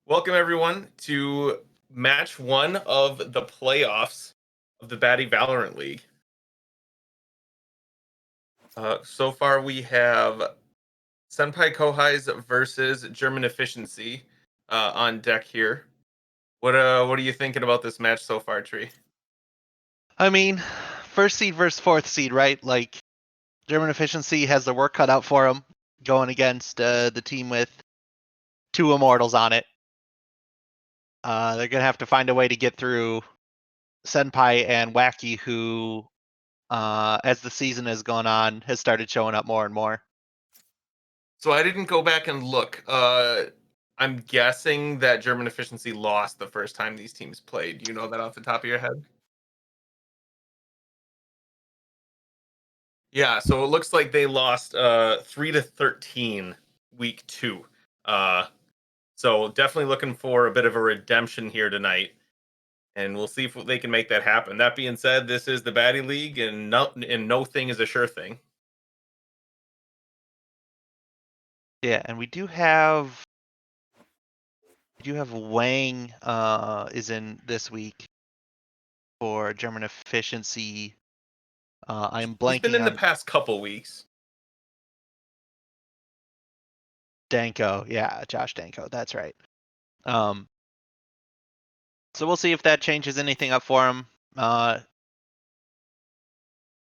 Welcome everyone to match one of the playoffs of the Baddy Valorant League. So far we have Senpai Kohai's versus German Efficiency on deck here. What are you thinking about this match so far, Tree? I mean, first seed versus fourth seed, right? Like, German Efficiency has the work cut out for them going against the team with two Immortals on it. They're going to have to find a way to get through Senpai and Wacky, who, as the season has gone on, has started showing up more and more. So I didn't go back and look. I'm guessing that German Efficiency lost the first time these teams played. Do you know that off the top of your head? Yeah, so it looks like they lost 3-13 week 2. So definitely looking for a bit of a redemption here tonight, and we'll see if they can make that happen. That being said, this is the Baddy League, and no thing is a sure thing. Yeah, and we do have Wang is in this week for German Efficiency. I am He's been blanking in the on past couple weeks. Danko. Yeah, Josh Danko. That's right. So we'll see if that changes anything up for him.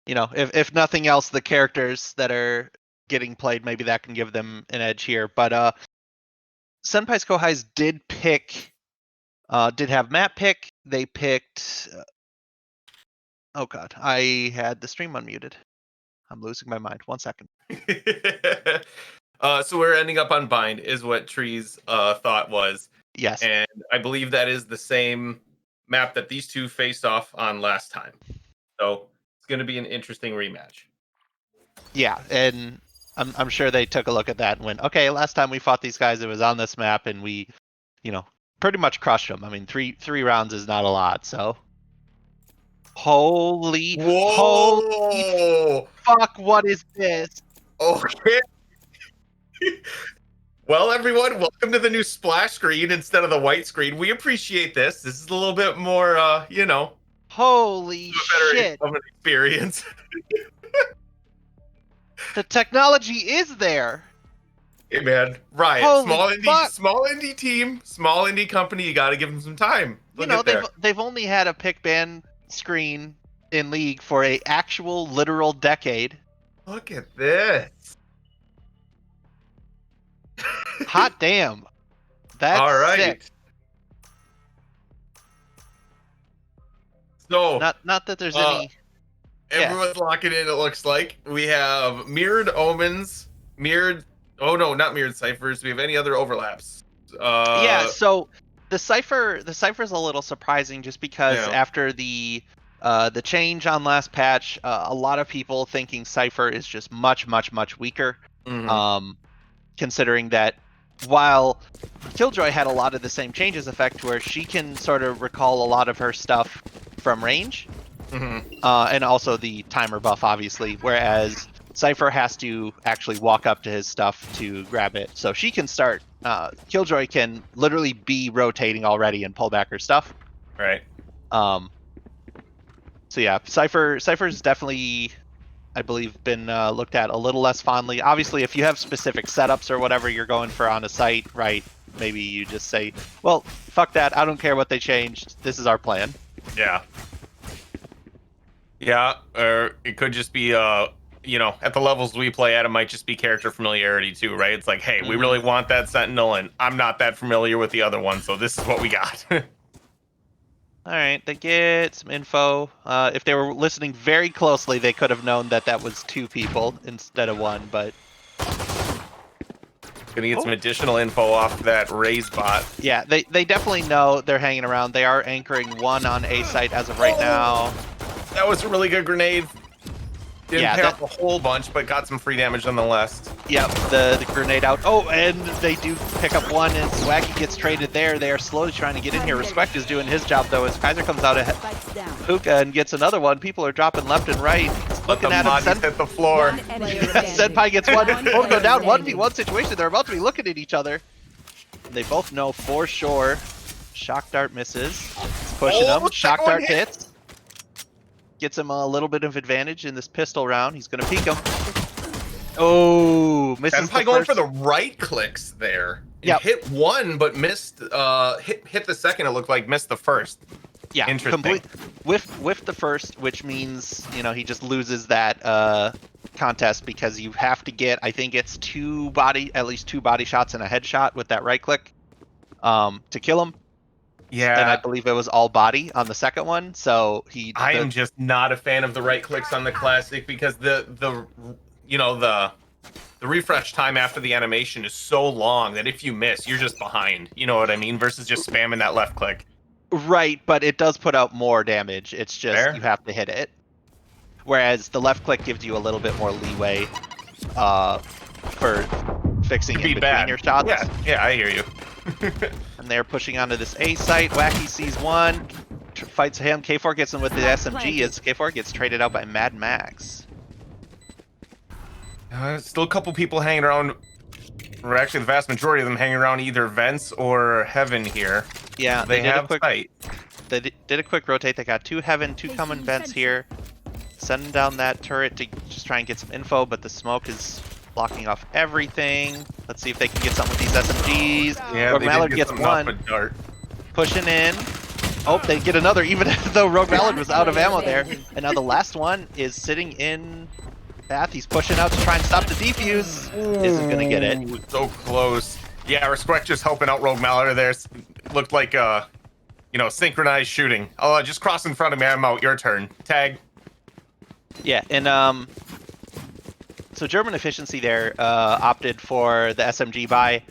If nothing else, the characters that are getting played, maybe that can give them an edge here. But Senpai's Kohais did have map pick. They picked. Oh god, I had the stream unmuted. I'm losing my mind. 1 second. So we're ending up on bind, is what Tree's thought was. Yes. And I believe that is the same map that these two faced off on last time. So it's going to be an interesting rematch. Yeah, and I'm sure they took a look at that and went, okay, last time we fought these guys, it was on this map, and we, pretty much crushed them. I mean, three rounds is not a lot, so. Holy fuck, what is this? Okay. Well, everyone, welcome to the new splash screen instead of the white screen. We appreciate this. This is a little bit more, Holy shit. of an experience. The technology is there. Hey, man. Riot. Holy small indie team, small indie company. You got to give them some time. They've only had a pick ban screen in League for a actual literal decade. Look at this. Hot damn. That's all right. Sick. So not that there's any. Everyone's locking in. It looks like we have mirrored omens, Oh no, not mirrored ciphers. Do we have any other overlaps? So the cipher's a little surprising just because after the change on last patch, a lot of people thinking cipher is just much weaker. Mm-hmm. Considering that while Killjoy had a lot of the same changes effect where she can sort of recall a lot of her stuff from range, and also the timer buff, obviously, whereas Cypher has to actually walk up to his stuff to grab it. So she can start, Killjoy can literally be rotating already and pull back her stuff. Right. So yeah, Cypher's definitely, I believe, been looked at a little less fondly. Obviously, if you have specific setups or whatever you're going for on a site, right, maybe you just say, well, fuck that, I don't care what they changed, this is our plan. Yeah. Yeah, or it could just be, at the levels we play at, it might just be character familiarity too, right? It's like, hey, we really want that Sentinel, and I'm not that familiar with the other one, so this is what we got. All right, they get some info. If they were listening very closely, they could have known that was two people instead of one, but... Gonna get some additional info off that Raze bot. Yeah, they definitely know they're hanging around. They are anchoring one on A site as of right now. That was a really good grenade. Didn't pay off a whole bunch, but got some free damage nonetheless. Yep, the grenade out. Oh, and they do pick up one, and Wacky gets traded there. They are slowly trying to get in here. Respect is doing his job, though, as Kaiser comes out ahead. Hookah and gets another one. People are dropping left and right. Looking at him. Hit the floor. Senpai gets one. Oh, go down. 1v1 situation. They're about to be looking at each other. They both know for sure. Shock dart misses. He's pushing him. the Shock second one dart hits. Gets him a little bit of advantage in this pistol round. He's gonna peek him. Oh, misses Senpai the going first. for the right clicks there. Yep. Hit one, but missed. Hit the second. It looked like missed the first. Yeah, Interesting. Whiffed the first, which means he just loses that contest because you have to get, I think it's at least two body shots and a headshot with that right click to kill him. Yeah. And I believe it was all body on the second one. So I am just not a fan of the right clicks on the classic because the refresh time after the animation is so long that if you miss, you're just behind. You know what I mean? Versus just spamming that left click. Right, but it does put out more damage. It's just Fair. you have to hit it. Whereas the left click gives you a little bit more leeway for fixing in between your shots. Yeah, I hear you. And they're pushing onto this A site. Wacky sees one, fights him. K4 gets him with the SMG as K4 gets traded out by Mad Max. Still a couple people hanging around, or actually the vast majority of them hanging around either vents or heaven here. Yeah, they did have a quick, sight. They did a quick rotate. They got two heaven, two common vents here. Sending down that turret to just try and get some info, but the smoke is blocking off everything. Let's see if they can get something with these SMGs. Yeah, Rogue they Mallard did gets get one. one. Dart. Pushing in. Oh, they get another, even though Rogue Mallard was out of ammo there. And now the last one is sitting in path. He's pushing out to try and stop the defuse. Isn't gonna get it. Ooh, so close. Yeah, Respect just helping out Rogue Mallard there. Looked like synchronized shooting. Oh, just cross in front of me. I'm out. Your turn. Tag. Yeah, and so German Efficiency there opted for the SMG buy.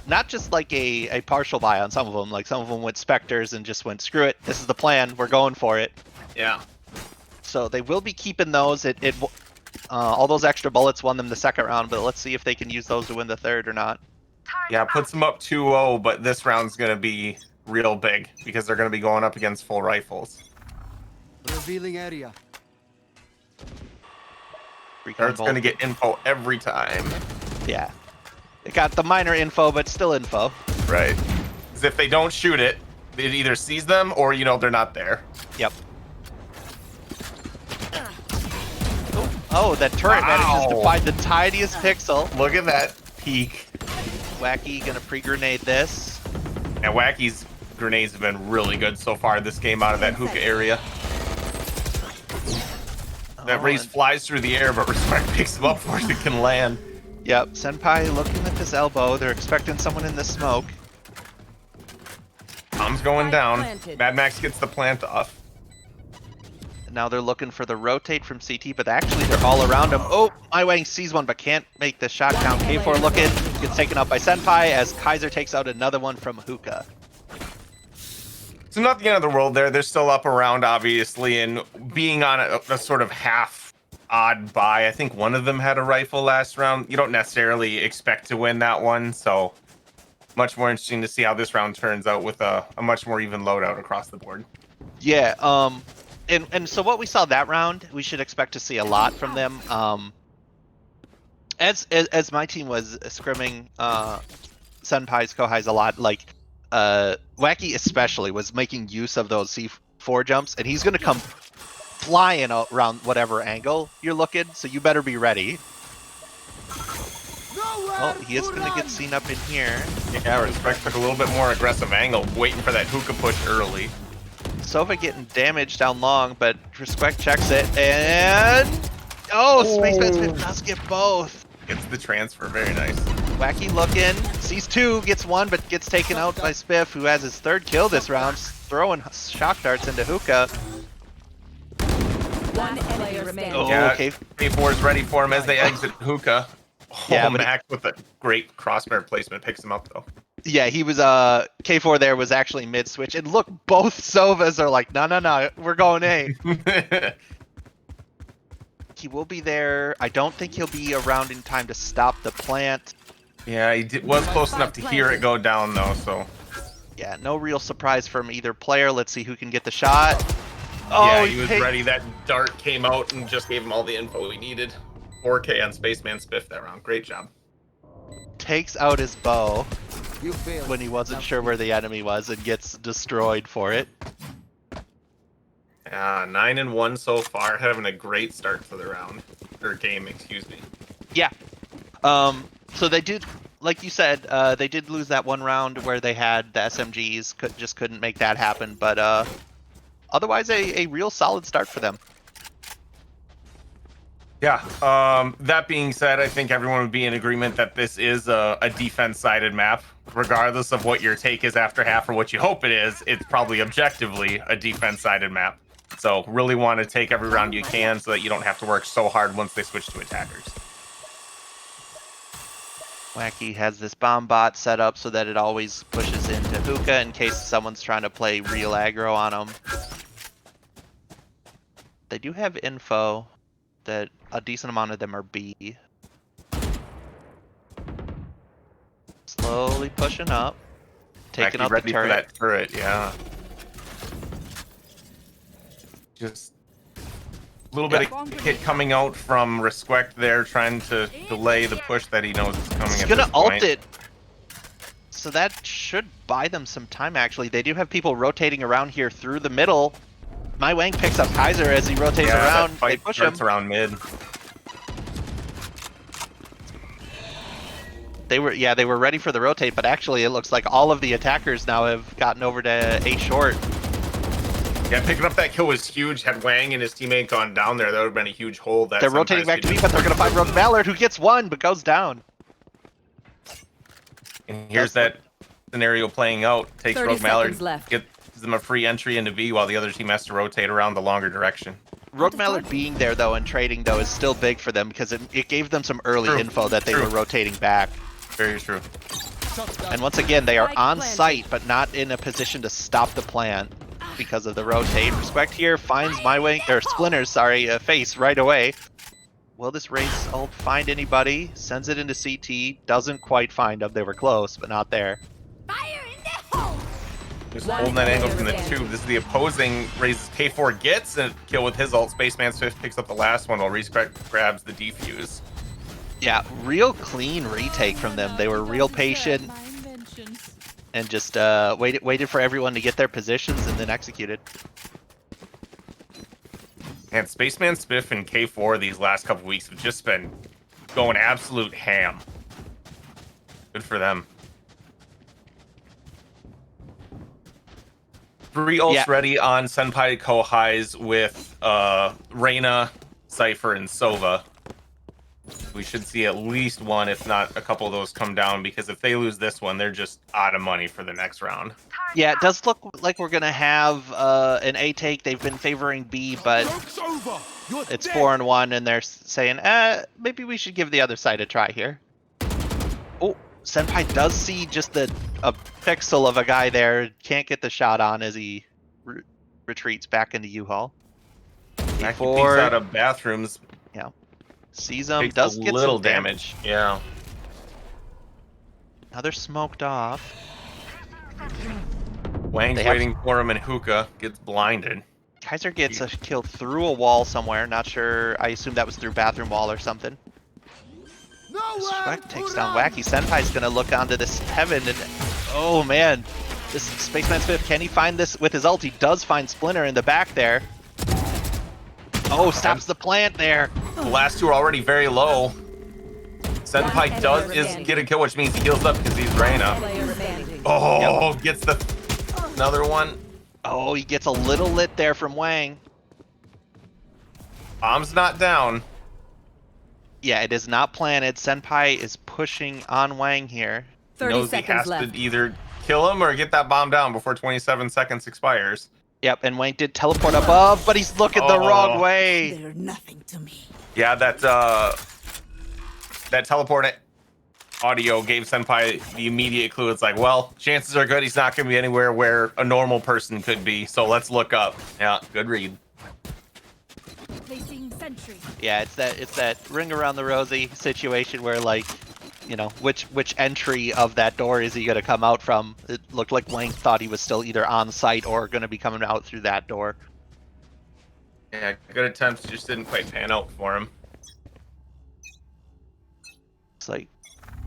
Not just like a partial buy on some of them. Like some of them went Spectres and just went, screw it, this is the plan, we're going for it. Yeah. So they will be keeping those. All those extra bullets won them the second round, but let's see if they can use those to win the third or not. Yeah, puts them up 2-0, but this round's going to be real big because they're going to be going up against full rifles. Revealing area. It's going to get info every time. Yeah. It got the minor info, but still info. Right. Because if they don't shoot it, it either sees them or, they're not there. Yep. Oh, that turret manages to find the tiniest pixel. Look at that peek. Wacky gonna pre-grenade this. And Wacky's grenades have been really good so far this game out of that hookah area. That race flies through the air, but Respect picks him up before he can land. Yep, Senpai looking at his elbow. They're expecting someone in the smoke. Bomb's going down. Mad Max gets the plant off. Now they're looking for the rotate from CT, but actually they're all around him. Oh, MyWang sees one, but can't make the shot count. K4 looking, gets taken out by Senpai as Kaiser takes out another one from Hookah. So not the end of the world there. They're still up around, obviously, and being on a sort of half odd buy. I think one of them had a rifle last round. You don't necessarily expect to win that one, so much more interesting to see how this round turns out with a much more even loadout across the board. Yeah, and so what we saw that round, we should expect to see a lot from them. As my team was scrimming Senpai's Kohai's a lot, like Wacky especially was making use of those C4 jumps, and he's gonna come flying around whatever angle you're looking, so you better be ready. Oh, he is gonna get seen up in here. Yeah, Respect took a little bit more aggressive angle, waiting for that hookah push early. Sova getting damaged down long, but Respect checks it, and Spaceman Smith does get both. Gets the transfer, very nice. Wacky looking, sees two, gets one, but gets taken out by Spiff, who has his third kill this round, throwing shock darts into Hookah. One enemy remaining. Oh, Yeah, okay. K4 is ready for him as they exit Hookah. Yeah, but Max with a great crossbar placement picks him up though. Yeah, he was K4 there was actually mid switch, and look, both Sovas are like, no, we're going A. He will be there. I don't think he'll be around in time to stop the plant. Yeah, he was close enough to hear it go down though, so. Yeah, no real surprise from either player. Let's see who can get the shot. Yeah, he was ready. That dart came out and just gave him all the info he needed. 4K on Spaceman Spiff that round. Great job. Takes out his bow. You failed. when he wasn't Now sure where the enemy was and gets destroyed for it. 9-1 so far, having a great start to the round or game, excuse me. Yeah. So they did, like you said, they did lose that one round where they had the SMGs. Just couldn't make that happen. But otherwise, a real solid start for them. Yeah. That being said, I think everyone would be in agreement that this is a defense-sided map. Regardless of what your take is after half or what you hope it is, it's probably objectively a defense-sided map. So really want to take every round you can so that you don't have to work so hard once they switch to attackers. Wacky has this bomb bot set up so that it always pushes into hookah in case someone's trying to play real aggro on them. They do have info that a decent amount of them are B. Slowly pushing up, taking Wacky out the ready for turret. that turret, yeah. Just a little bit of hit coming out from Respect there, trying to delay the push that he knows is coming. He's at gonna this ult point. it. So that should buy them some time, actually. They do have people rotating around here through the middle. My Wang picks up Kaiser as he rotates Yeah, around. that fight They push him. starts around mid. They were ready for the rotate, but actually it looks like all of the attackers now have gotten over to A short. Yeah, picking up that kill was huge. Had Wang and his teammate gone down there, that would have been a huge hole. That They're rotating sometimes back to could B, but they're gonna find Rogue Valorant, who gets one but goes down. And here's that scenario playing out. Takes 30 Rogue Mallard, seconds left. gives them a free entry into V while the other team has to rotate around the longer direction. Rogue Mallard being there though and trading though is still big for them because it gave them some early True. info that they True. were rotating back. Very true. And once again, they are Spike on planted. site, but not in a position to stop the plant because of the rotate. Respect here finds my wing, or Splinter's, sorry, face right away. Will this race ult find anybody? Sends it into CT, doesn't quite find them. They were close, but not there. Fire in the hole! Just holding that angle from the tube. This is the opposing raises K4 gets a kill with his ult. Spaceman Swift picks up the last one while Respect grabs the defuse. Yeah, real clean retake from them. They were real patient and just waited for everyone to get their positions and then executed. And Spaceman Spiff and K4 these last couple weeks have just been going absolute ham. Good for them. 3 ults Yeah. ready on Senpai Kohai's with Reyna, Cypher, and Sova. We should see at least one, if not a couple of those come down, because if they lose this one, they're just out of money for the next round. Yeah, it does look like we're gonna have an A take. They've been favoring B, but it's 4-1, and they're saying, maybe we should give the other side a try here. Oh, Senpai does see just a pixel of a guy there. Can't get the shot on as he retreats back into U-Haul. Back he peeks out of bathrooms. Sees him, Takes does a get little some damage. Yeah. Now they're smoked off. Wang's waiting for him, and Hookah gets blinded. Kaiser gets a kill through a wall somewhere. Not sure. I assume that was through bathroom wall or something. Swag takes down Wacky. Senpai's gonna look onto this heaven and oh man, this Spaceman Smith, can he find this with his ult? He does find Splinter in the back there. Oh, stops the plant there. The last two are already very low. Senpai does get a kill, which means he heals up because he's Reyna. Oh, gets the another one. Oh, he gets a little lit there from Wang. Bomb's not down. Yeah, it is not planted. Senpai is pushing on Wang here. 30 Knows he seconds has left. to either kill him or get that bomb down before 27 seconds expires. Yep, and Wang did teleport above, but he's looking the wrong way. They're nothing to me. Yeah, that teleport audio gave Senpai the immediate clue. It's like, well, chances are good he's not going to be anywhere where a normal person could be. So let's look up. Yeah, good read. Placing sentry. Yeah, it's that ring around the rosy situation where, like, you know, which entry of that door is he gonna come out from? It looked like Wang thought he was still either on site or gonna be coming out through that door. Yeah, good attempts, just didn't quite pan out for him. It's like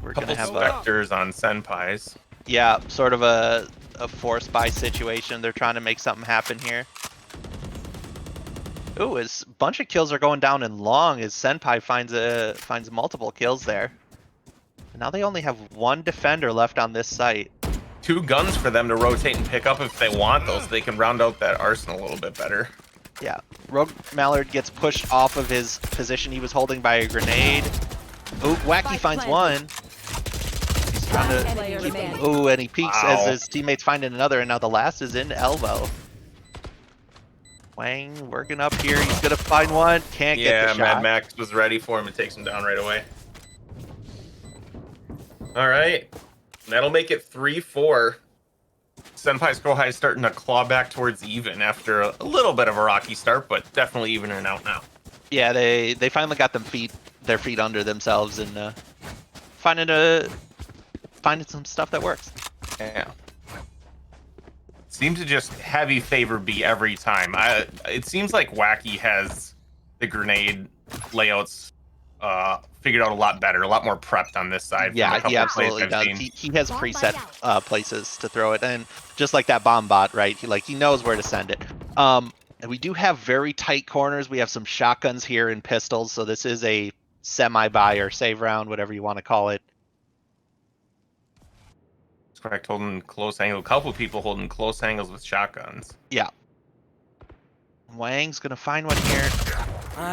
we're Couple gonna have Spectres on Senpai's. Yeah, sort of a force buy situation. They're trying to make something happen here. Ooh, his bunch of kills are going down in long as Senpai finds multiple kills there. And now they only have one defender left on this site. 2 guns for them to rotate and pick up if they want those. So they can round out that arsenal a little bit better. Yeah, Rogue Mallard gets pushed off of his position he was holding by a grenade. Ooh, Wacky finds one. He's trying to keep him. Ooh, and he peeks as his teammates find another, and now the last is in elbow. Wang working up here. He's gonna find one. Can't get the shot. Mad Max was ready for him and takes him down right away. All right, that'll make it 3-4. Senpai Score High starting to claw back towards even after a little bit of a rocky start, but definitely evening out now. Yeah, they finally got their feet under themselves and finding some stuff that works. Yeah. Seems to just heavy favor B every time. It seems like Wacky has the grenade layouts figured out a lot better, a lot more prepped on this side. Yeah, he absolutely does. He has preset places to throw it, and just like that bomb bot, right? He knows where to send it. And we do have very tight corners. We have some shotguns here and pistols, so this is a semi-buy or save round, whatever you want to call it. Correct, holding close angle. A couple of people holding close angles with shotguns. Yeah. Wang's gonna find one here.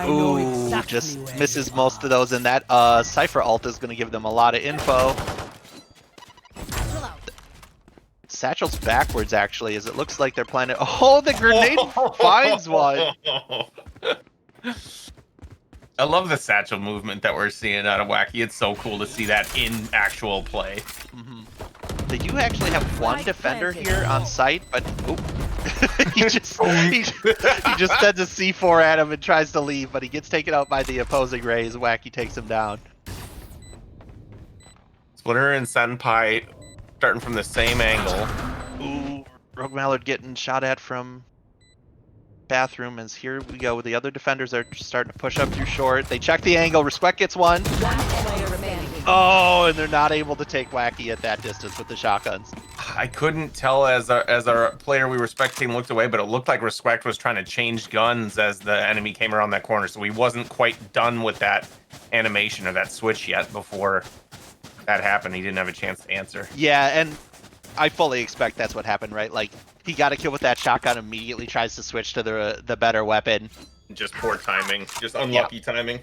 Ooh, just misses most of those, and that Cypher ult is gonna give them a lot of info. Satchel's backwards actually, as it looks like they're planning. Oh, the grenade finds one. I love the satchel movement that we're seeing out of Wacky. It's so cool to see that in actual play. Mm-hmm. They do actually have one defender here on site, but he just sends a C4 at him and tries to leave, but he gets taken out by the opposing rays. Wacky takes him down. Splinter and Senpai starting from the same angle. Ooh, Rogue Mallard getting shot at from bathroom, as here we go. The other defenders are starting to push up through short. They check the angle. Respect gets one. Oh, and they're not able to take Wacky at that distance with the shotguns. I couldn't tell as our player we were spectating looked away, but it looked like Respect was trying to change guns as the enemy came around that corner, so he wasn't quite done with that animation or that switch yet before that happened. He didn't have a chance to answer. Yeah, and I fully expect that's what happened, right? Like, he got a kill with that shotgun, immediately tries to switch to the better weapon. Just poor timing. Just unlucky timing.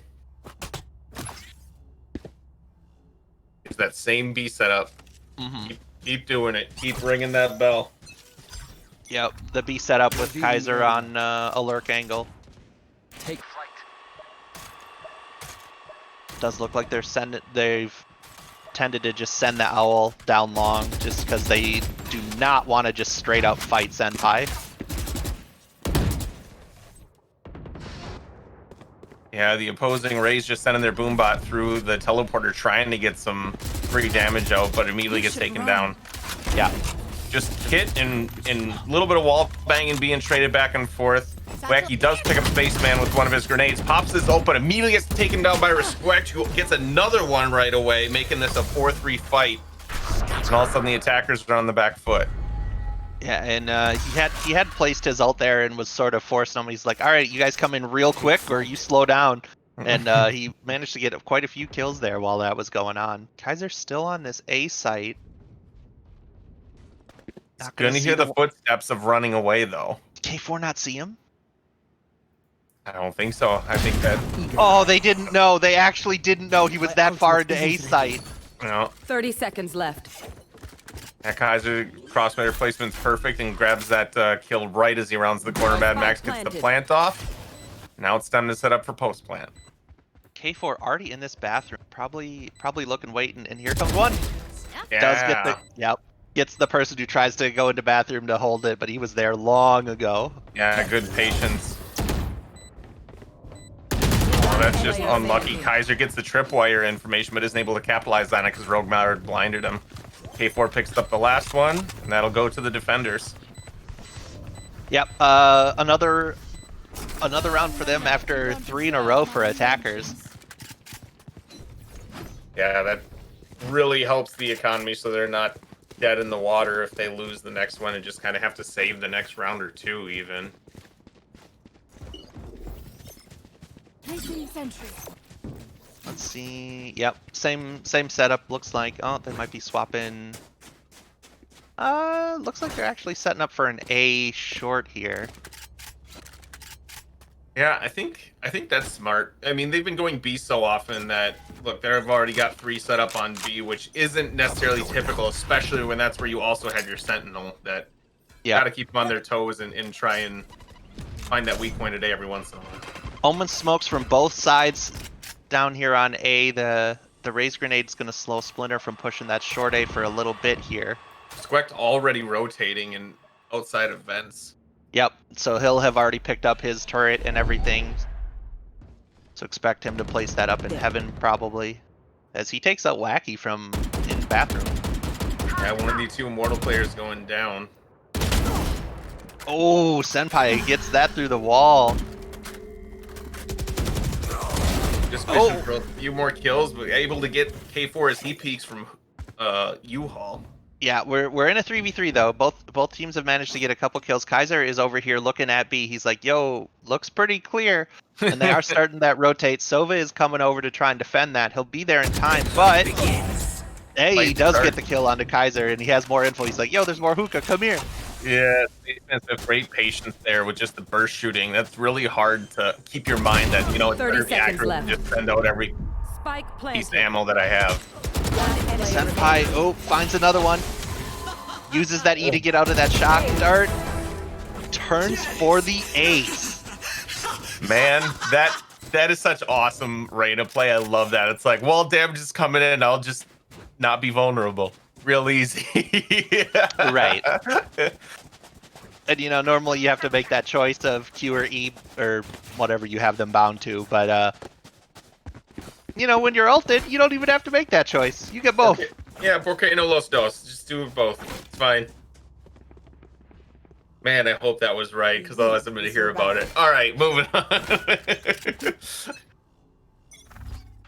It's that same B setup. Mm-hmm. Keep doing it. Keep ringing that bell. Yep, the B setup with Kaiser on a lurk angle. Take flight. Does look like they've tended to just send the owl down long, just because they do not want to just straight up fight Senpai. Yeah, the opposing Rays just sending their boombot through the teleporter, trying to get some free damage out, but immediately gets taken down. Yeah. Just hit and a little bit of wall banging, being traded back and forth. Wacky does pick up Spaceman with one of his grenades, pops his ult, but immediately gets taken down by Respect, who gets another one right away, making this a 4-3 fight. And all of a sudden the attackers are on the back foot. Yeah, and he had placed his ult there and was sort of forcing them. He's like, all right, you guys come in real quick or you slow down. And he managed to get quite a few kills there while that was going on. Kaiser's still on this A site. Not gonna hear the footsteps of running away, though. K4 not see him? I don't think so. I think that... Oh, they didn't know. They actually didn't know he was that far into A site. No. 30 seconds left. That Kaiser crossfire placement's perfect and grabs that kill right as he rounds the corner. Mad Max gets the plant off. Now it's time to set up for post plant. K4 already in this bathroom, probably looking, waiting, and here comes one. Yeah. Does get the gets the person who tries to go into bathroom to hold it, but he was there long ago. Yeah, good patience. Oh, that's just unlucky. Kaiser gets the tripwire information, but isn't able to capitalize on it because Rogue Mallard blinded him. K4 picks up the last one, and that'll go to the defenders. Yep, another round for them after 3 in a row for attackers. Yeah, that really helps the economy, so they're not dead in the water if they lose the next one and just kind of have to save the next round or two even. Placing sentry. Let's see. Yep, same setup. Looks like. Oh, they might be swapping. Looks like they're actually setting up for an A short here. Yeah, I think that's smart. I mean, they've been going B so often that look, they've already got 3 set up on B, which isn't necessarily typical, especially when that's where you also have your Sentinel that Yeah. got to keep them on their toes and try and find that weak point a day every once in a while. Omen smokes from both sides down here on A. The raise grenade's gonna slow Splinter from pushing that short A for a little bit here. Squeck already rotating and outside of vents. Yep, so he'll have already picked up his turret and everything. So expect him to place that up in heaven probably. As he takes out Wacky from in bathroom. Yeah, one of the 2 Immortal players going down. Oh, Senpai gets that through the wall. Just fishing for a few more kills, but able to get K4 as he peeks from U-Haul. Yeah, we're in a 3v3 though. Both teams have managed to get a couple kills. Kaiser is over here looking at B. He's like, yo, looks pretty clear. And they are starting that rotate. Sova is coming over to try and defend that. He'll be there in time, but hey, he does get the kill onto Kaiser and he has more info. He's like, yo, there's more hookah, come here. Yeah, defense have great patience there with just the burst shooting. That's really hard to keep your mind that, you know, it's 30 better to be seconds accurate left. than just send out every Spike piece of planted. ammo that I have. Senpai, oh, finds another one. Uses that E to get out of that shock dart. Turns for the ace. Man, that is such awesome Reyna play. I love that. It's like, well, damage is coming in. I'll just not be vulnerable. Real easy. Right. And you know, normally you have to make that choice of Q or E or whatever you have them bound to, but you know, when you're ulted, you don't even have to make that choice. You get both. Okay. Yeah, porque no los dos. Just do both. It's fine. Man, I hope that was right, because otherwise I'm going to hear about it. All right, moving on.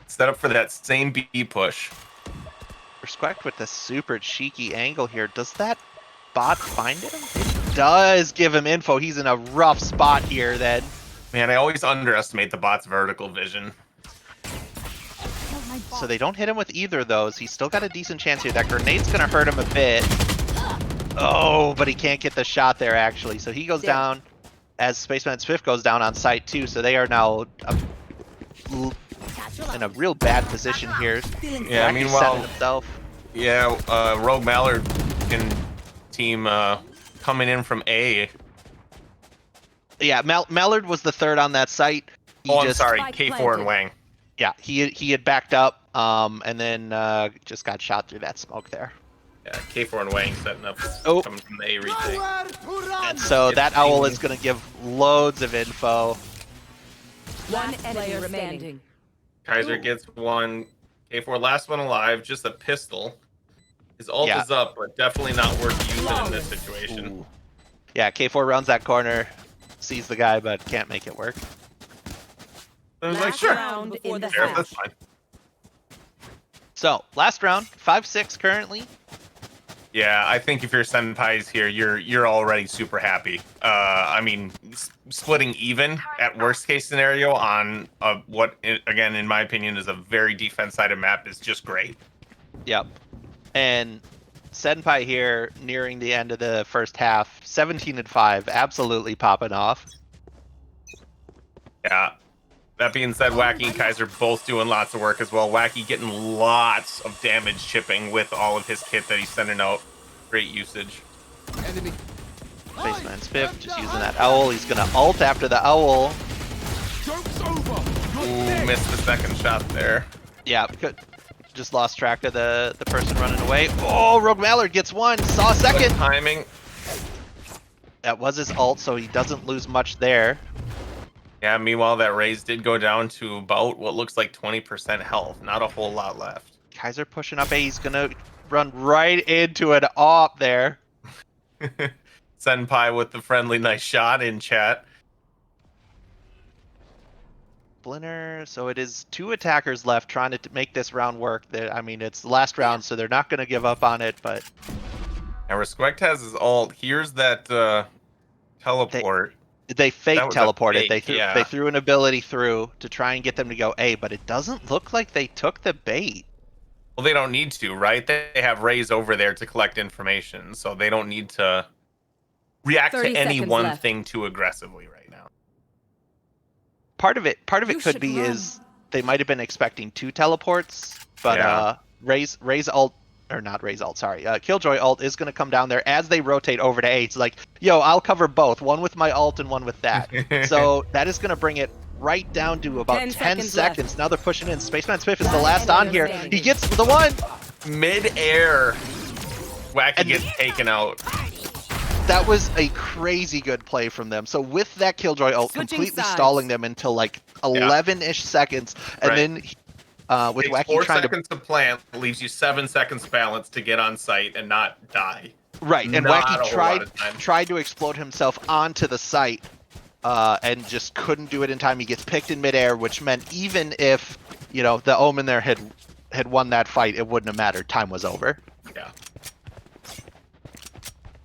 Set up for that same B push. Squacked with the super cheeky angle here. Does that bot find him? It does give him info. He's in a rough spot here then. Man, I always underestimate the bot's vertical vision. So they don't hit him with either of those. He's still got a decent chance here. That grenade's going to hurt him a bit. Oh, but he can't get the shot there actually. So he goes down as Spaceman Swift goes down on site too. So they are now in a real bad position here. Yeah, Wacky's meanwhile, setting himself. yeah, Rogue Mallard and team coming in from A. Yeah, Mallard was the third on that site. I'm sorry, K4 and Wang. Yeah, he had backed up, and then just got shot through that smoke there. Yeah, K4 and Wang setting up, coming from the A retake. And so that owl is going to give loads of info. One enemy remaining. Kaiser gets one. K4 last one alive, just a pistol. His ult is up, but definitely not worth using in this situation. Ooh. Yeah, K4 rounds that corner, sees the guy, but can't make it work. I was like, sure. Sure, That's fine. So, last round, 5-6 currently. Yeah, I think if you're Senpais here, you're already super happy. I mean, splitting even at worst case scenario on what, again, in my opinion, is a very defense-sided map is just great. Yep. And Senpai here, nearing the end of the first half, 17-5, absolutely popping off. Yeah. That being said, Wacky and Kaiser both doing lots of work as well. Wacky getting lots of damage chipping with all of his kit that he's sending out. Great usage. Enemy. Spaceman Spiff just using that owl. He's going to ult after the owl. Joke's over. Ooh, missed the second shot there. Yeah, just lost track of the person running away. Oh, Rogue Mallard gets one. Saw a second. Good timing. That was his ult, so he doesn't lose much there. Yeah, meanwhile, that raise did go down to about what looks like 20% health. Not a whole lot left. Kaiser pushing up A. He's going to run right into an AWP there. Senpai with the friendly nice shot in chat. Splinter, so it is 2 attackers left trying to make this round work. I mean, it's the last round, so they're not going to give up on it, but And Respect has his ult. Here's that teleport. They fake That was a teleported. fake, They yeah. threw an ability through to try and get them to go A, but it doesn't look like they took the bait. Well, they don't need to, right? They have Raze over there to collect information, so they don't need to react to 30 any seconds one left. thing too aggressively right now. Part of it You could should be run. is they might have been expecting 2 teleports, but Yeah. Raze ult or not Raze ult, sorry. Killjoy ult is going to come down there as they rotate over to A. It's like, yo, I'll cover both, one with my ult and one with that. So that is going to bring it right down to about 10 10 seconds seconds. left. Now they're pushing in. Spaceman Smith is the One last on enemy here. standing. He gets the one. Mid-air, Wacky And gets taken out. That was a crazy good play from them. So with that Killjoy ult, Switching completely sides. stalling them until like 11-ish seconds, and Right. then with Takes Wacky 4 trying to seconds to plant, leaves you 7 seconds balance to get on site and not die. right, and Not Wacky a whole lot of time. tried to explode himself onto the site, and just couldn't do it in time. He gets picked in midair, which meant even if the Omen there had won that fight, it wouldn't have mattered. Time was over. Yeah.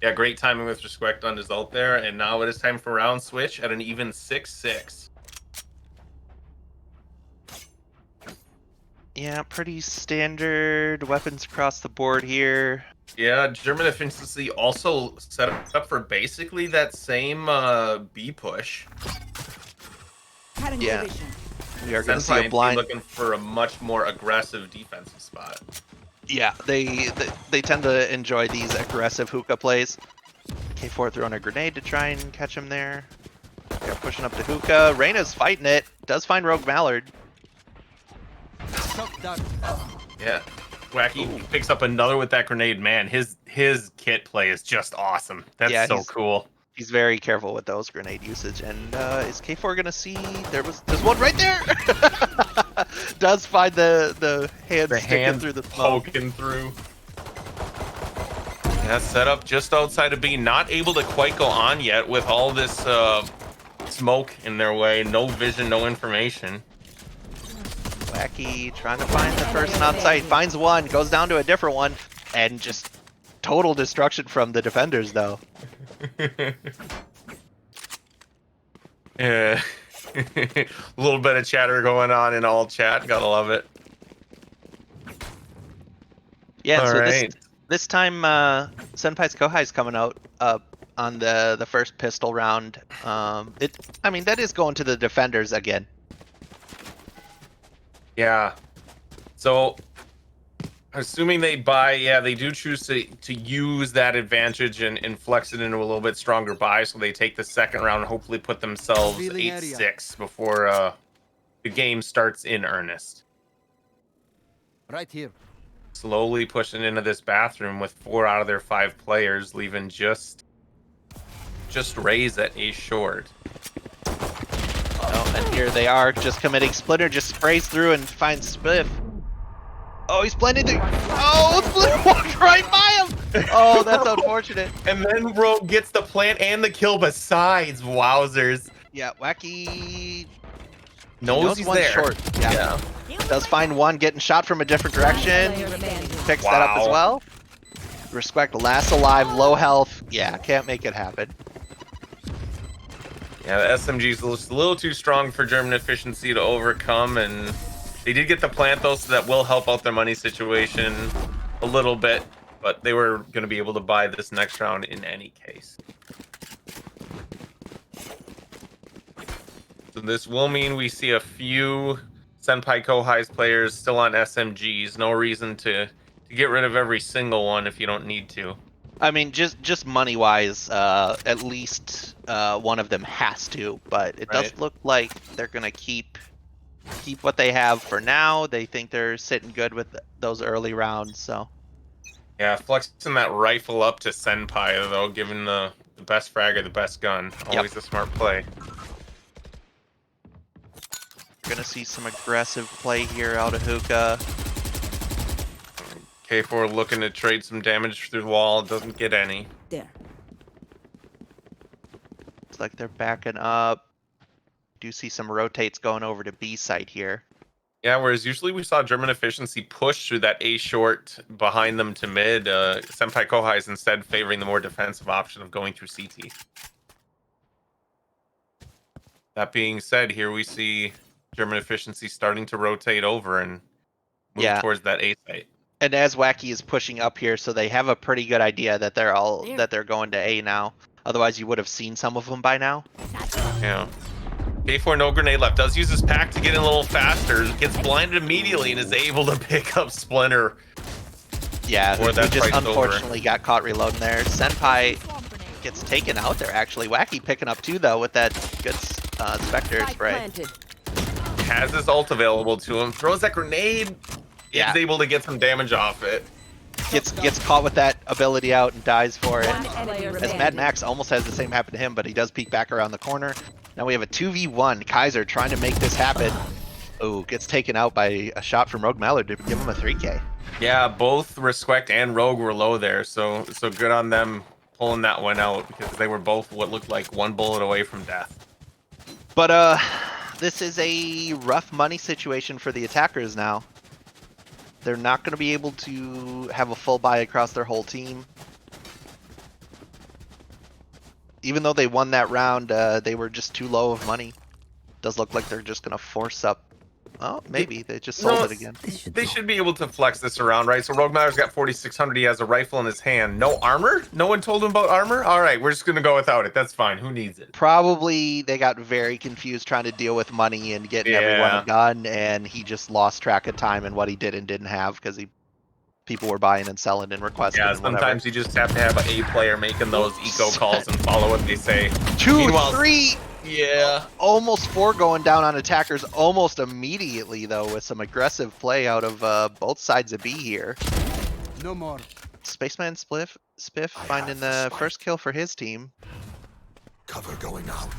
Yeah, great timing with Respect on his ult there, and now it is time for round switch at an even 6-6. Yeah, pretty standard weapons across the board here. Yeah, German Efficiency also set up for basically that same B push. Cutting Yeah. vision. We are going to see Senpai a blind. looking for a much more aggressive defensive spot. Yeah, they tend to enjoy these aggressive hookah plays. K4 throwing a grenade to try and catch him there. Yeah, pushing up to hookah. Reyna's fighting it. Does find Rogue Mallard. Yeah. Wacky picks up another with that grenade. Man, his kit play is just awesome. That's Yeah, so cool. He's very careful with those grenade usage. And is K4 gonna see? There's one right there. Does find the hand The sticking hand through the smoke. poking through. Yeah, set up just outside of B. Not able to quite go on yet with all this smoke in their way. No vision, no information. Wacky trying to find the person on site. Finds one, goes down to a different one, and just total destruction from the defenders though. Yeah. A little bit of chatter going on in all chat. Gotta love it. Yeah, All so right. this time Senpai's Kohai's coming out on the first pistol round. I mean that is going to the defenders again. Yeah. So, assuming they buy, yeah, they do choose to use that advantage and flex it into a little bit stronger buy, so they take the second round and hopefully put themselves Revealing area. 8-6 before the game starts in earnest. Right here. Slowly pushing into this bathroom with 4 out of their 5 players, leaving just Raze at a short. Oh, and here they are, just committing. Splinter just sprays through and finds Spiff. Oh, he's blending through. Oh, Splinter walked right by him. Oh, that's unfortunate. And then Rogue gets the plant and the kill besides. Wowzers. Yeah, Wacky Knows he's one's there. short. Yeah. Does find one getting shot from a different direction. Player standing. Picks that up as Wow. well. Respect, last alive, low health. Yeah, can't make it happen. Yeah, the SMG is just a little too strong for German Efficiency to overcome, and they did get the plant though, so that will help out their money situation a little bit, but they were going to be able to buy this next round in any case. So this will mean we see a few Senpai Kohai's players still on SMGs. No reason to get rid of every single one if you don't need to. I mean, just money wise, at least one of them has to. But it does Right. look like they're gonna keep what they have for now. They think they're sitting good with those early rounds. So Yeah, flexing that rifle up to Senpai though, giving the best fragger the best gun. Always a smart play. we're gonna see some aggressive play here out of Hookah. K4 looking to trade some damage through the wall, doesn't get any. There. Looks like they're backing up. Do see some rotates going over to B site here. Yeah, whereas usually we saw German efficiency push through that A short behind them to mid. Senpai Kohai is instead favoring the more defensive option of going through CT. That being said, here we see German efficiency starting to rotate over and move towards that A site. And as Wacky is pushing up here, so they have a pretty good idea that they're going to A now. Otherwise, you would have seen some of them by now. Yeah. K4 no grenade left. Does use his pack to get in a little faster. Gets blinded immediately and is able to pick up Splinter. Yeah, Or who that just fight's unfortunately got caught reloading there. Senpai gets taken out there, actually. Wacky picking up two, though, with that good Spectre Spike spray. planted. Has his ult available to him. Throws that grenade. Yeah. Is able to get some damage off it. Gets caught with that ability out and dies for it. One enemy As remaining. Mad Max almost has the same happen to him, but he does peek back around the corner. Now we have a 2v1. Kaiser trying to make this happen. Oh, gets taken out by a shot from Rogue Mallard to give him a 3K. Yeah, both Respect and Rogue were low there, so good on them pulling that one out because they were both what looked like one bullet away from death. But this is a rough money situation for the attackers now. They're not going to be able to have a full buy across their whole team. Even though they won that round, they were just too low of money. Does look like they're just going to force up. Oh, maybe they just sold it again. They should be able to flex this around, right? So Rogue Matter's got 4,600. He has a rifle in his hand. No armor? No one told him about armor? All right, we're just going to go without it. That's fine. Who needs it? Probably they got very confused trying to deal with money and getting everyone a gun, and he just lost track of time and what he did and didn't have because people were buying and selling and requesting. Yeah, and whatever. sometimes you just have to have an A player making those eco calls and follow what they say. 2, Meanwhile, 3. Yeah. Almost 4 going down on attackers almost immediately, though, with some aggressive play out of both sides of B here. No more. Spaceman Spiff finding the first kill for his team. Cover going out.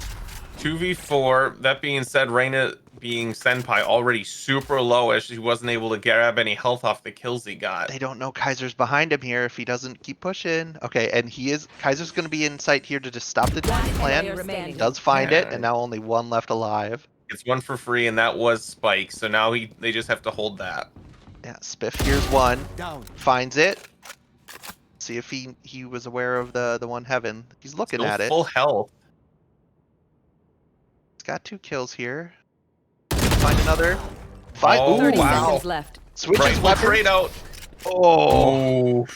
2v4. That being said, Reina being Senpai already super low as she wasn't able to grab any health off the kills he got. They don't know Kaiser's behind him here if he doesn't keep pushing. Okay, and Kaiser's going to be in sight here to just stop the player plan. remaining. Does find it, and now only one left alive. It's one for free, and that was Spike. So now they just have to hold that. Yeah, Spiff here's one. Down. Finds it. See if he was aware of the one heaven. He's looking Still at it. full health. He's got 2 kills here. Find another. Oh, 30 wow. seconds left. Switches Right, weapons. trade out. Oh.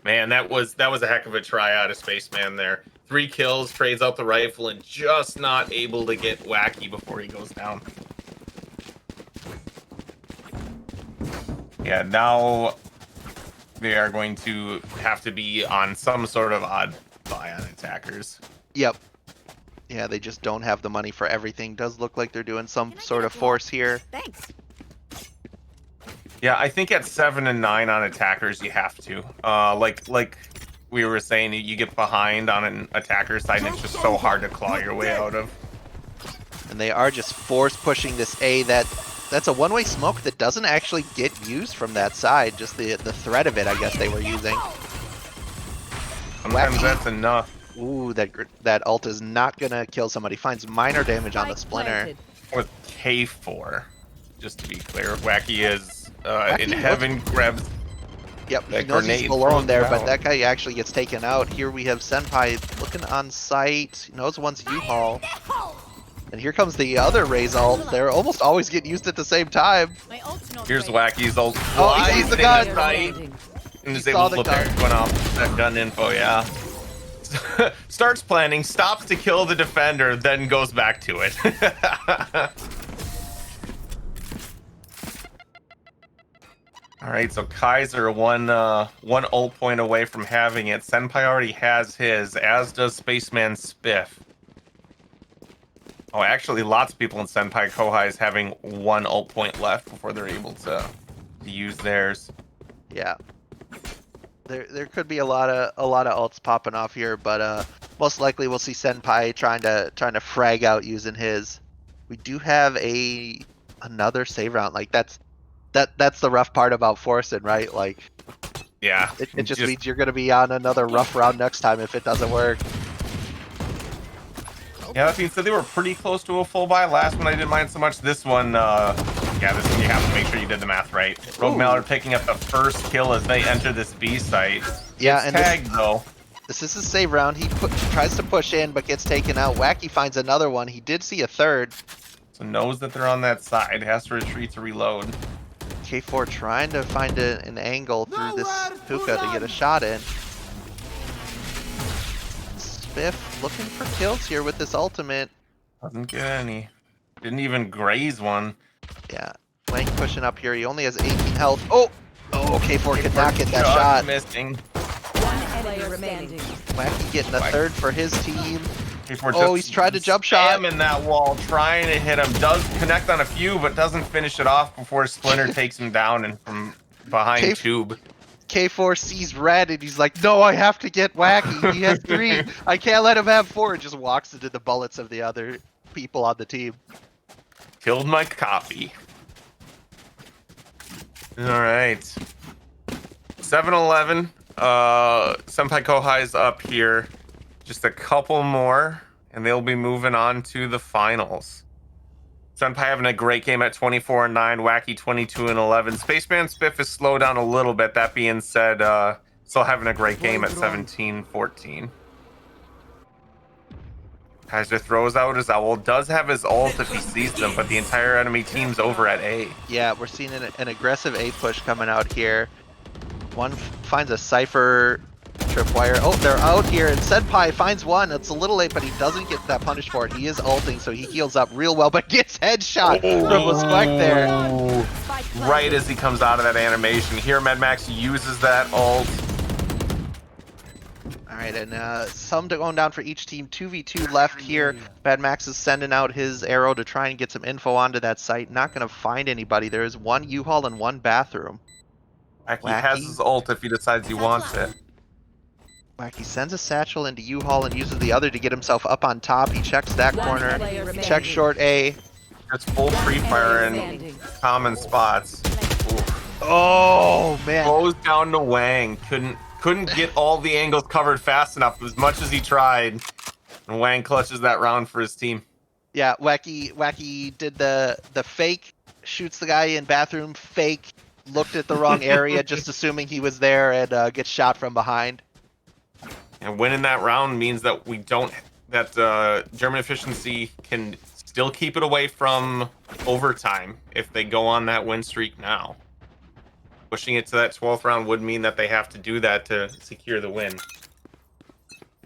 Man, that was a heck of a try out of Spaceman there. 3 kills, trades out the rifle, and just not able to get Wacky before he goes down. Yeah, now they are going to have to be on some sort of odd buy on attackers. Yep. Yeah, they just don't have the money for everything. Does look like they're doing some sort of force here. Thanks. Yeah, I think at 7 and 9 on attackers you have to. Like we were saying, you get behind on an attacker side and it's just so hard to claw your way out of. And they are just force pushing this A. That's a one-way smoke that doesn't actually get used from that side. Just the threat of it, I guess they were using. Sometimes Wacky. that's enough. Ooh, that ult is not gonna kill somebody. Finds minor damage on the Splinter. With K4, just to be clear, Wacky is Wacky in looks- heaven, grabs. Yep, he That knows he's grenade below throws him there, him but out. that guy actually gets taken out. Here we have Senpai looking on site. He knows one's U-Haul. And here comes the other Raze ult. They're almost always getting used at the same time. My ult's not Here's ready. Wacky's ult. Oh, he sees the gun. Right, and is He able saw to the flip that gun off that gun info, yeah. Starts planning, stops to kill the defender, then goes back to it. All right, so Kaiser one ult point away from having it. Senpai already has his, as does Spaceman Spiff. Oh, actually, lots of people in Senpai Kohai is having 1 ult point left before they're able to use theirs. Yeah. There could be a lot of ults popping off here, but most likely we'll see Senpai trying to frag out using his. We do have another save round. Like that's the rough part about forcing, right? Like Yeah, it just means you're gonna be on another rough round next time if it doesn't work. Yeah, that being said, they were pretty close to a full buy. Last one I didn't mind so much. This one, Yeah, this one you have to make sure you did the math right. Rogue Ooh. Mallard picking up the first kill as they enter this B site. Yeah, It's and tagged though. this is his save round. He tries to push in, but gets taken out. Wacky finds another one. He did see a third. So knows that they're on that side. Has to retreat to reload. K4 trying to find an angle through this hookah to get a shot in. Spiff looking for kills here with this ultimate. Doesn't get any. Didn't even graze one. Yeah, Wang pushing up here. He only has 18 health. Oh, K4 could not get that Just shot. missing. One player remaining. Wacky getting a third for his team. K4 Oh, just he's tried to jump shot. spamming that wall, trying to hit him. Does connect on a few, but doesn't finish it off before Splinter takes him down and from behind K- tube. K4 sees red and he's like, no, I have to get Wacky. He has 3. I can't let him have 4. And just walks into the bullets of the other people on the team. Killed my copy. All right. 7-11. Senpai Kohai's up here. Just a couple more, and they'll be moving on to the finals. Senpai having a great game at 24-9, Wacky 22-11. Spaceman Spiff is slowed down a little bit. That being said, still having a great game at 17-14. Kaiser throws out his owl, does have his ult if he sees them, but the entire enemy team's over at A. Yeah, we're seeing an aggressive A push coming out here. One finds a Cypher tripwire. Oh, they're out here, and Senpai finds one. It's a little late, but he doesn't get that punished for it. He is ulting, so he heals up real well, but gets headshot from a spike there. Right as he comes out of that animation. Here, Medmax uses that ult. Alright, and some going down for each team. 2v2 left here. Bad Max is sending out his arrow to try and get some info onto that site. Not going to find anybody. There is one U-Haul and one bathroom. Wacky has his ult if he decides he wants it. Wacky sends a satchel into U-Haul and uses the other to get himself up on top. He checks that corner. Checks short A. It's full free fire in common spots. Oof. Oh, man. Goes down to Wang. Couldn't get all the angles covered fast enough as much as he tried. And Wang clutches that round for his team. Yeah, Wacky did the fake, shoots the guy in bathroom, fake, looked at the wrong area, just assuming he was there, and gets shot from behind. And winning that round means that German Efficiency can still keep it away from overtime if they go on that win streak now. Pushing it to that 12th round would mean that they have to do that to secure the win.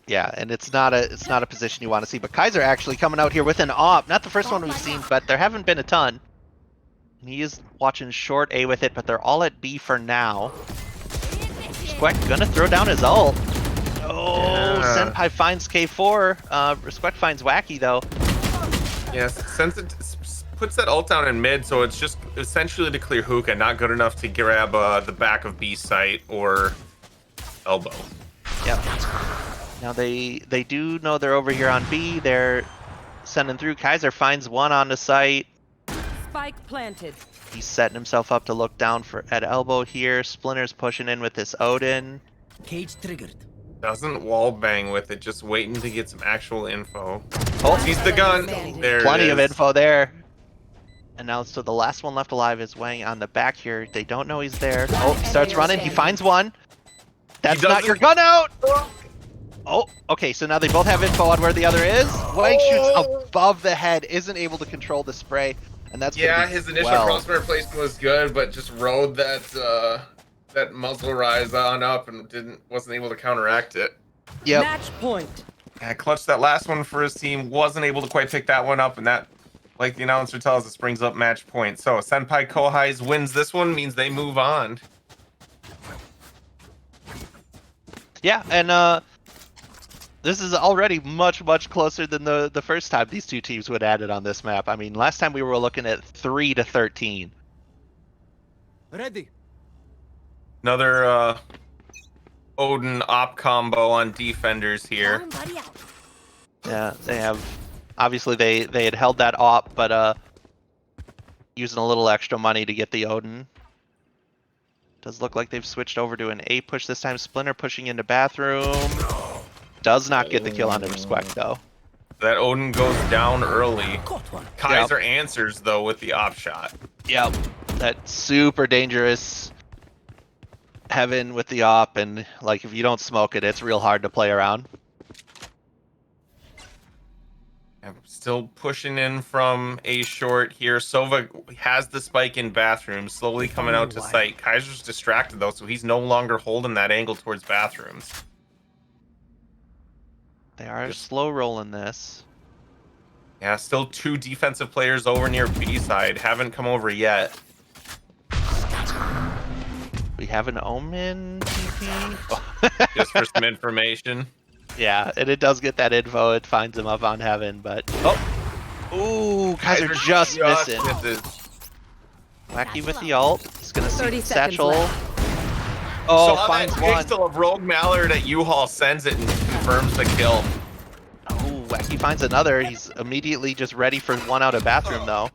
Yeah, and it's not a position you want to see. But Kaiser actually coming out here with an AWP. Not the first one we've seen, but there haven't been a ton. And he is watching short A with it, but they're all at B for now. Squeck gonna throw down his ult. Oh, Yeah. Senpai finds K4. Squeck finds Wacky though. Yes, since it puts that ult down in mid, so it's just essentially to clear hookah, not good enough to grab the back of B site or elbow. Yep. Now they do know they're over here on B. They're sending through. Kaiser finds one on the site. Spike planted. He's setting himself up to look down at elbow here. Splinter's pushing in with this Odin. Cage triggered. Doesn't wall bang with it, just waiting to get some actual info. Oh, Sees the gun. There plenty it of is. info there. And now, so the last one left alive is Wang on the back here. They don't know he's there. Oh, he starts running. He finds one. That's not your gun out. Oh, okay. So now they both have info on where the other is. Wang shoots above the head, isn't able to control the spray, and that's Yeah, his initial crossfire placement was good, but just rode that muzzle rise on up and wasn't able to counteract it. Yep. Match point. Yeah, clutched that last one for his team, wasn't able to quite pick that one up, and that, like the announcer tells us, brings up match point. So Senpai Kohai's wins this one, means they move on. Yeah, and this is already much closer than the first time these two teams would add it on this map. I mean, last time we were looking at 3-13. Ready. Another Odin op combo on defenders here. Yeah, they have. Obviously, they had held that op, but using a little extra money to get the Odin. Does look like they've switched over to an A push this time. Splinter pushing into bathroom. Does not get the kill on the Squeck though. That Odin goes down early. Kaiser answers though with the op shot. Yep, that super dangerous heaven with the op, and like if you don't smoke it, it's real hard to play around. I'm still pushing in from a short here. Sova has the spike in bathroom, slowly coming out to sight. Kaiser's distracted though, so he's no longer holding that angle towards bathrooms. They are Just- slow rolling this. Yeah, still 2 defensive players over near B side. Haven't come over yet. We have an Omen TP. Just for some information. Yeah, and it does get that info. It finds him up on heaven, but ooh, Kaiser just missing. misses. Wacky with the ult. He's gonna see 30 the seconds satchel. left. Oh, Saw finds that one. pixel of Rogue Mallard at U-Haul, sends it and confirms the kill. Oh, Wacky finds another. He's immediately just ready for one out of bathroom though.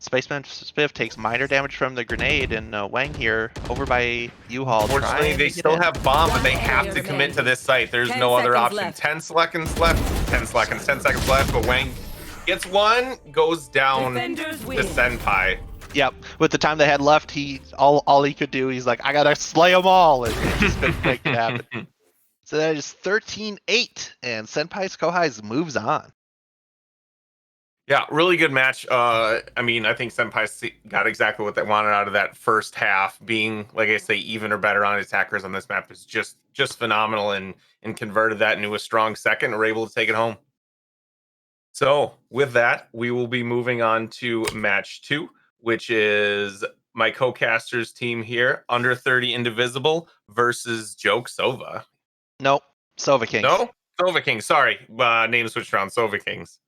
Spaceman Spiff takes minor damage from the grenade, and Wang here over by U-Haul. Unfortunately, they still have bomb, but they have to commit to this site. There's 10 no other seconds option. left. 10 seconds left. 10 seconds. 10 seconds left. But Wang gets one, goes down Defenders to win. Senpai. Yep. With the time they had left, he all he could do. He's like, I gotta slay them all, and he just couldn't make it happen. So that is 13-8, and Senpai's Kohai's moves on. Yeah, really good match. I mean, I think Senpai got exactly what they wanted out of that first half. Being, like I say, even or better on attackers on this map is just phenomenal, and converted that into a strong second. And were able to take it home. So with that, we will be moving on to match 2, which is my co-casters team here, Under 30 Indivisible versus Joke Sova. Nope. Sova Kings. No, Sova Kings. Sorry, name switched around. Sova Kings.